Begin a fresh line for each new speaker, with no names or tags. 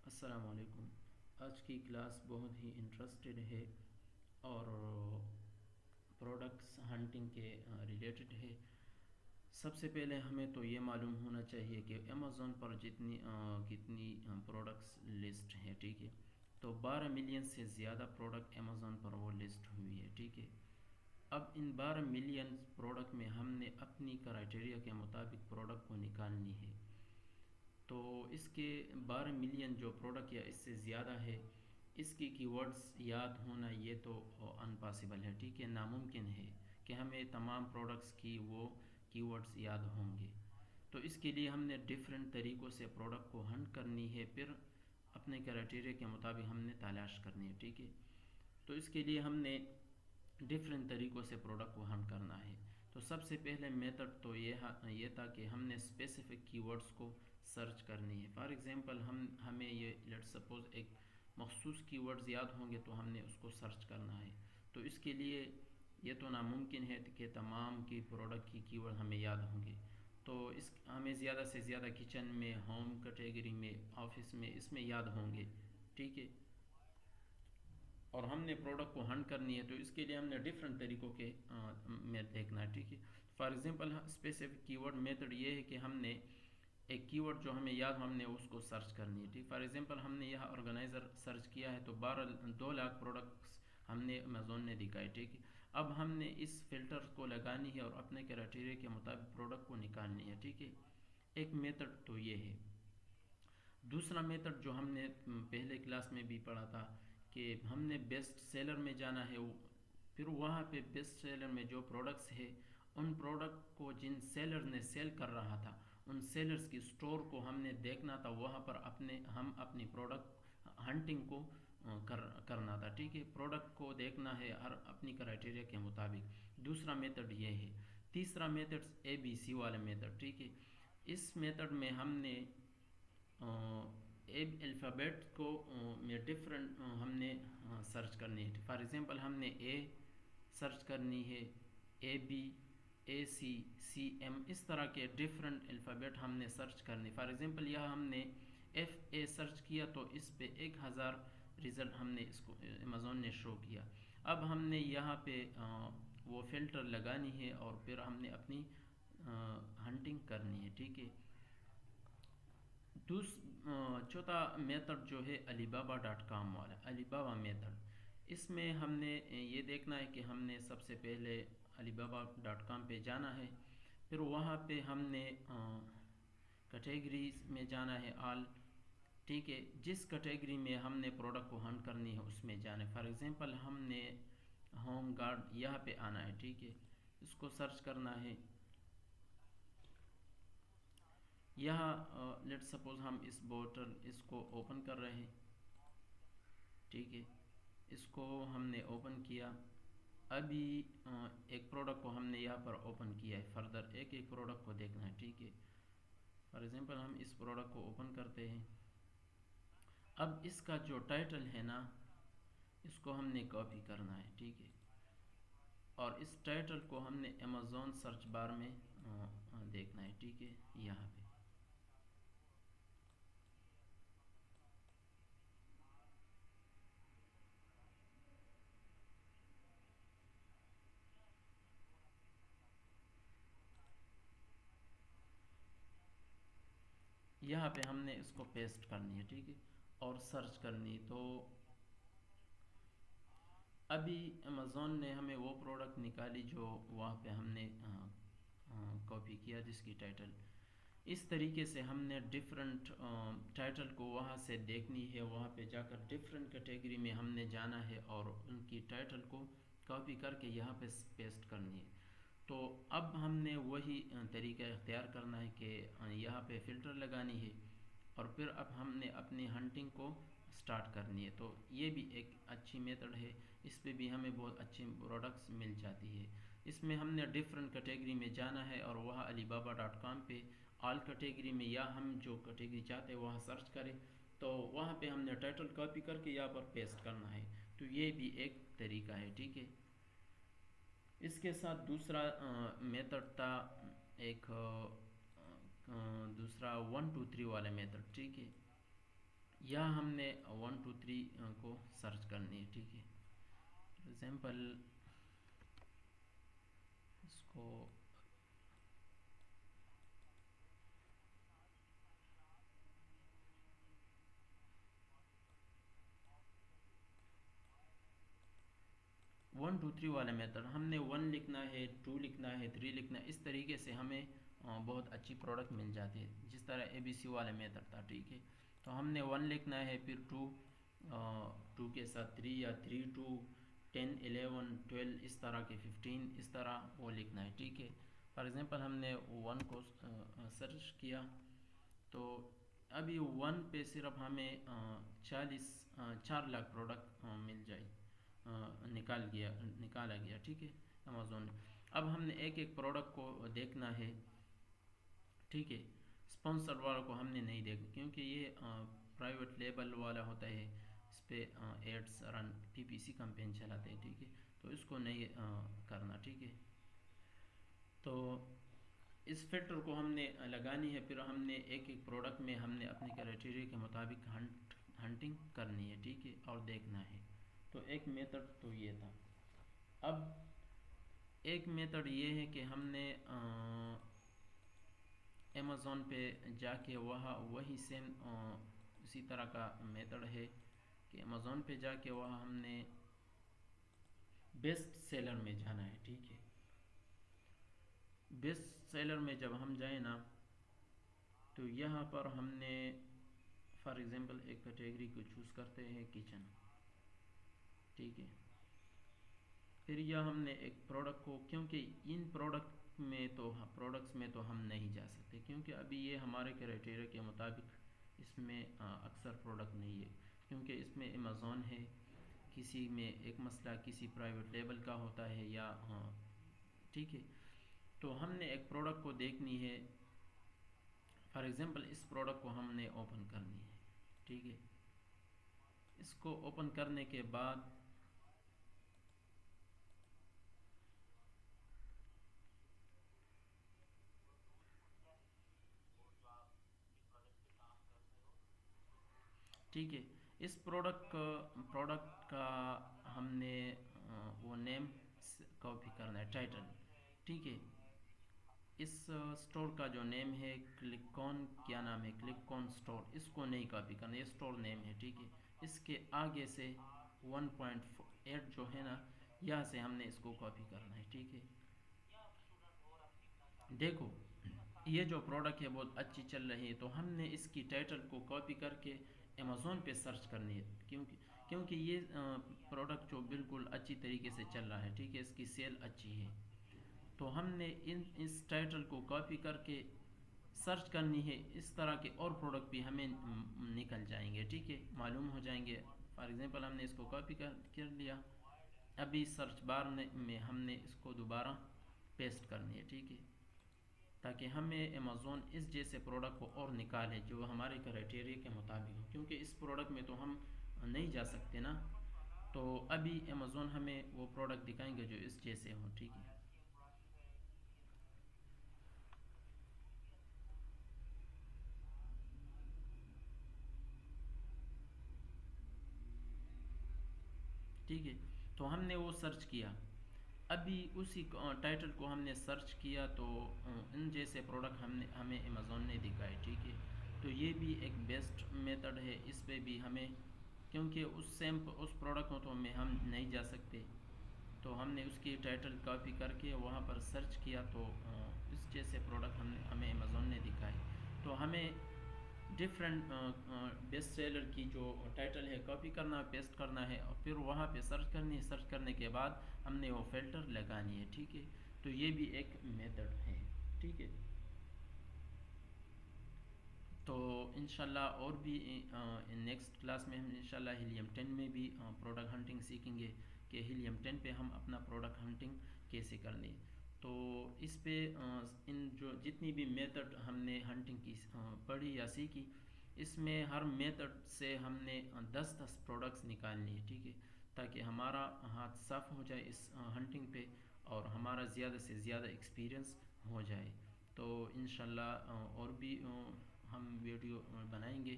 السلام علیکم۔ آج کی کلاس بہت ہی انٹرسٹڈ ہے اور پروڈکٹس ہنٹنگ کے ریلیٹڈ ہے۔ سب سے پہلے ہمیں تو یہ معلوم ہونا چاہیے کہ امیزون پر کتنی پروڈکٹس لسٹ ہیں، ٹھیک ہے۔ تو 12 ملین سے زیادہ پروڈکٹ امیزون پر وہ لسٹ ہوئی ہے، ٹھیک ہے۔ اب ان 12 ملین پروڈکٹ میں ہم نے اپنی کرائٹیریا کے مطابق پروڈکٹ کو نکالنی ہے۔ تو اس کے 12 ملین جو پروڈکٹ یا اس سے زیادہ ہے، اس کی کی ورڈز یاد ہونا یہ تو امپاسبل ہے، ٹھیک ہے، ناممکن ہے کہ ہمیں تمام پروڈکٹس کی وہ کی ورڈز یاد ہوں گے۔ تو اس کے لیے ہم نے ڈیفرنٹ طریقوں سے پروڈکٹ کو ہنٹ کرنی ہے، پھر اپنے کرائٹیریا کے مطابق ہم نے تلاش کرنی ہے، ٹھیک ہے۔ تو اس کے لیے ہم نے ڈیفرنٹ طریقوں سے پروڈکٹ کو ہنٹ کرنا ہے۔ تو سب سے پہلے میتھڈ تو یہ تھا کہ ہم نے اسپیسیفک کی ورڈز کو سرچ کرنی ہے۔ فار ایگزامپل ہمیں یہ لیٹ سپوز ایک مخصوص کی ورڈز یاد ہوں گے تو ہم نے اس کو سرچ کرنا ہے۔ تو اس کے لیے یہ تو ناممکن ہے کہ تمام کی پروڈکٹ کی ورڈ ہمیں یاد ہوں گے۔ تو ہمیں زیادہ سے زیادہ کچن میں، ہوم کیٹیگری میں، آفس میں، اس میں یاد ہوں گے، ٹھیک ہے۔ اور ہم نے پروڈکٹ کو ہنٹ کرنی ہے تو اس کے لیے ہم نے ڈیفرنٹ طریقوں کے میں دیکھنا ہے، ٹھیک ہے۔ فار ایگزامپل اسپیسیفک کی ورڈ میتھڈ یہ ہے کہ ہم نے ایک کی ورڈ جو ہمیں یاد ہم نے اس کو سرچ کرنی ہے، ٹھیک۔ فار ایگزامپل ہم نے یہاں آرگنائزر سرچ کیا ہے تو 2 لاکھ پروڈکٹس ہم نے امیزون نے دکھائے، ٹھیک ہے۔ اب ہم نے اس فلٹر کو لگانی ہے اور اپنے کرائٹیریا کے مطابق پروڈکٹ کو نکالنی ہے، ٹھیک ہے۔ ایک میتھڈ تو یہ ہے۔ دوسرا میتھڈ جو ہم نے پہلے کلاس میں بھی پڑھا تھا کہ ہم نے بیسٹ سیلر میں جانا ہے، پھر وہاں پہ بیسٹ سیلر میں جو پروڈکٹس ہے ان پروڈکٹ کو جن سیلر نے سیل کر رہا تھا ان سیلرز کی سٹور کو ہم نے دیکھنا تھا، وہاں پر ہم اپنی پروڈکٹ ہنٹنگ کو کرنا تھا، ٹھیک ہے۔ پروڈکٹ کو دیکھنا ہے ہر اپنی کرائٹیریا کے مطابق۔ دوسرا میتھڈ یہ ہے۔ تیسرا میتھڈ ABC والا میتھڈ، ٹھیک ہے۔ اس میتھڈ میں ہم نے الفابیٹ کو میں ڈفرنٹ ہم نے سرچ کرنی ہے۔ فار ایگزامپل ہم نے اے سرچ کرنی ہے، AB AC CM، اس طرح کے ڈفرنٹ الفابیٹ ہم نے سرچ کرنی۔ فار ایگزامپل یہاں ہم نے FA سرچ کیا تو اس پہ 1000 رزلٹ ہم نے اس کو امیزون نے شو کیا۔ اب ہم نے یہاں پہ وہ فلٹر لگانی ہے اور پھر ہم نے اپنی ہنٹنگ کرنی ہے، ٹھیک ہے۔ چوتھا میتھڈ جو ہے alibaba.com والا alibaba میتھڈ، اس میں ہم نے یہ دیکھنا ہے کہ ہم نے سب سے پہلے alibaba.com پہ جانا ہے، پھر وہاں پہ ہم نے کیٹیگریز میں جانا ہے آل، ٹھیک ہے۔ جس کیٹیگری میں ہم نے پروڈکٹ کو ہنٹ کرنی ہے اس میں جانا ہے۔ فار ایگزامپل ہم نے ہوم گارڈ یہاں پہ آنا ہے، ٹھیک ہے، اس کو سرچ کرنا ہے۔ یہاں لیٹ سپوز ہم اس بوٹل اس کو اوپن کر رہے ہیں، ٹھیک ہے، اس کو ہم نے اوپن کیا۔ ابھی ایک پروڈکٹ کو ہم نے یہاں پر اوپن کیا ہے، فردر ایک پروڈکٹ کو دیکھنا ہے، ٹھیک ہے۔ فار ایگزامپل ہم اس پروڈکٹ کو اوپن کرتے ہیں۔ اب اس کا جو ٹائٹل ہے نا اس کو ہم نے کاپی کرنا ہے، ٹھیک ہے، اور اس ٹائٹل کو ہم نے امیزون سرچ بار میں دیکھنا ہے، ٹھیک ہے، یہاں پہ۔ یہاں پہ ہم نے اس کو پیسٹ کرنی ہے، ٹھیک ہے، اور سرچ کرنی ہے۔ تو ابھی امیزون نے ہمیں وہ پروڈکٹ نکالی جو وہاں پہ ہم نے کاپی کیا جس کی ٹائٹل۔ اس طریقے سے ہم نے ڈیفرنٹ ٹائٹل کو وہاں سے دیکھنی ہے، وہاں پہ جا کر ڈیفرنٹ کیٹیگری میں ہم نے جانا ہے اور ان کی ٹائٹل کو کاپی کر کے یہاں پہ پیسٹ کرنی ہے۔ تو اب ہم نے وہی طریقہ اختیار کرنا ہے کہ یہاں پہ فلٹر لگانی ہے اور پھر اب ہم نے اپنی ہنٹنگ کو سٹارٹ کرنی ہے۔ تو یہ بھی ایک اچھی میتھڈ ہے، اس پہ بھی ہمیں بہت اچھی پروڈکٹس مل جاتی ہے۔ اس میں ہم نے ڈیفرنٹ کیٹیگری میں جانا ہے اور وہاں alibaba.com پہ آل کیٹیگری میں یا ہم جو کیٹیگری چاہتے ہیں وہاں سرچ کریں تو وہاں پہ ہم نے ٹائٹل کاپی کر کے یہاں پر پیسٹ کرنا ہے۔ تو یہ بھی ایک طریقہ ہے، ٹھیک ہے۔ اس کے ساتھ دوسرا میتھڈ تھا ایک دوسرا 1 2 3 والا میتھڈ، ٹھیک ہے۔ یا ہم نے 1 2 3 کو سرچ کرنی ہے، ٹھیک ہے. فار ایگزامپل اس کو 1 2 3 والا میتھڈ ہم نے 1 لکھنا ہے، 2 لکھنا ہے، 3 لکھنا ہے، اس طریقے سے ہمیں بہت اچھی پروڈکٹ مل جاتی ہے، جس طرح ABC والا میتھڈ تھا، ٹھیک ہے. تو ہم نے 1 لکھنا ہے، پھر 2 کے ساتھ 3 یا 3 2 10 11 12 اس طرح کے 15 اس طرح وہ لکھنا ہے، ٹھیک ہے. فار ایگزامپل ہم نے 1 کو سرچ کیا، تو ابھی 1 پہ صرف ہمیں 4 لاکھ پروڈکٹ مل جائے، نکالا گیا، ٹھیک ہے، امیزون نے. اب ہم نے ایک ایک پروڈکٹ کو دیکھنا ہے، ٹھیک ہے. اسپانسر والا کو ہم نے نہیں دیکھنا، کیونکہ یہ پرائیویٹ لیبل والا ہوتا ہے، اس پہ ایڈس رن PPC کمپین چلاتے ہیں، ٹھیک ہے. تو اس کو نہیں کرنا، ٹھیک ہے. تو اس فلٹر کو ہم نے لگانی ہے، پھر ہم نے ایک ایک پروڈکٹ میں ہم نے اپنے کرائٹیریا کے مطابق ہنٹنگ کرنی ہے، ٹھیک ہے، اور دیکھنا ہے. تو ایک میتھڈ تو یہ تھا. اب ایک میتھڈ یہ ہے کہ ہم نے امیزون پہ جا کے وہاں وہی سیم اسی طرح کا میتھڈ ہے کہ امیزون پہ جا کے وہاں ہم نے بیسٹ سیلر میں جانا ہے، ٹھیک ہے. بیسٹ سیلر میں جب ہم جائیں نا، تو یہاں پر ہم نے فار ایگزامپل ایک کیٹیگری کو چوز کرتے ہیں کچن، ٹھیک ہے. پھر یہ ہم نے ایک پروڈکٹ کو، کیونکہ ان پروڈکٹس میں تو ہم نہیں جا سکتے، کیونکہ ابھی یہ ہمارے کرائٹیریا کے مطابق اس میں اکثر پروڈکٹ نہیں ہے، کیونکہ اس میں امیزون ہے، کسی میں ایک مسئلہ کسی پرائیویٹ لیبل کا ہوتا ہے یا ٹھیک ہے. تو ہم نے ایک پروڈکٹ کو دیکھنی ہے، فار ایگزامپل اس پروڈکٹ کو ہم نے اوپن کرنی ہے، ٹھیک ہے. اس کو اوپن کرنے کے بعد ٹھیک ہے، اس پروڈکٹ کا ہم نے وہ نیم کاپی کرنا ہے، ٹائٹل، ٹھیک ہے. اس سٹور کا جو نیم ہے کلک کون، کیا نام ہے، کلک کون سٹور، اس کو نہیں کاپی کرنا، یہ سٹور نیم ہے، ٹھیک ہے. اس کے آگے سے 1.8 جو ہے نا، یہاں سے ہم نے اس کو کاپی کرنا ہے، ٹھیک ہے. دیکھو یہ جو پروڈکٹ ہے بہت اچھی چل رہی ہے، تو ہم نے اس کی ٹائٹل کو کاپی کر کے امیزون پہ سرچ کرنی ہے، کیونکہ یہ پروڈکٹ جو بالکل اچھی طریقے سے چل رہا ہے، ٹھیک ہے، اس کی سیل اچھی ہے. تو ہم نے اس ٹائٹل کو کاپی کر کے سرچ کرنی ہے، اس طرح کے اور پروڈکٹ بھی ہمیں نکل جائیں گے، ٹھیک ہے، معلوم ہو جائیں گے. فار ایگزامپل ہم نے اس کو کاپی کر لیا، ابھی سرچ بار میں ہم نے اس کو دوبارہ پیسٹ کرنی ہے، ٹھیک ہے، تاکہ ہمیں امیزون اس جیسے پروڈکٹ کو اور نکالے جو ہمارے کرائٹیریا کے مطابق ہو، کیونکہ اس پروڈکٹ میں تو ہم نہیں جا سکتے نا. تو ابھی امیزون ہمیں وہ پروڈکٹ دکھائیں گے جو اس جیسے ہوں، ٹھیک ہے. ٹھیک ہے، تو ہم نے وہ سرچ کیا، ابھی اسی ٹائٹل کو ہم نے سرچ کیا، تو ان جیسے پروڈکٹ ہمیں امیزون نے دکھائے، ٹھیک ہے. تو یہ بھی ایک بیسٹ میتھڈ ہے، اس پہ بھی ہمیں، کیونکہ اس پروڈکٹ کو تو ہم نہیں جا سکتے، تو ہم نے اس کی ٹائٹل کاپی کر کے وہاں پر سرچ کیا، تو اس جیسے پروڈکٹ ہمیں امیزون نے دکھائے. تو ہمیں ڈفرینٹ بیسٹ سیلر کی جو ٹائٹل ہے کاپی کرنا، پیسٹ کرنا ہے، اور پھر وہاں پہ سرچ کرنی ہے، سرچ کرنے کے بعد ہم نے وہ فلٹر لگانی ہے، ٹھیک ہے. تو یہ بھی ایک میتھڈ ہے، ٹھیک ہے. تو انشاءاللہ اور بھی نیکسٹ کلاس میں ہم انشاءاللہ ہیلیم 10 میں بھی پروڈکٹ ہنٹنگ سیکھیں گے کہ ہیلیم 10 پہ ہم اپنا پروڈکٹ ہنٹنگ کیسے کر لیں. تو اس پہ ان جو جتنی بھی میتھڈ ہم نے ہنٹنگ کی پڑھی یا سیکھی، اس میں ہر میتھڈ سے ہم نے 10 پروڈکٹس نکالنی ہے، ٹھیک ہے، تاکہ ہمارا ہاتھ صاف ہو جائے اس ہنٹنگ پہ، اور ہمارا زیادہ سے زیادہ ایکسپیرئنس ہو جائے. تو انشاءاللہ اور بھی ہم ویڈیو بنائیں گے.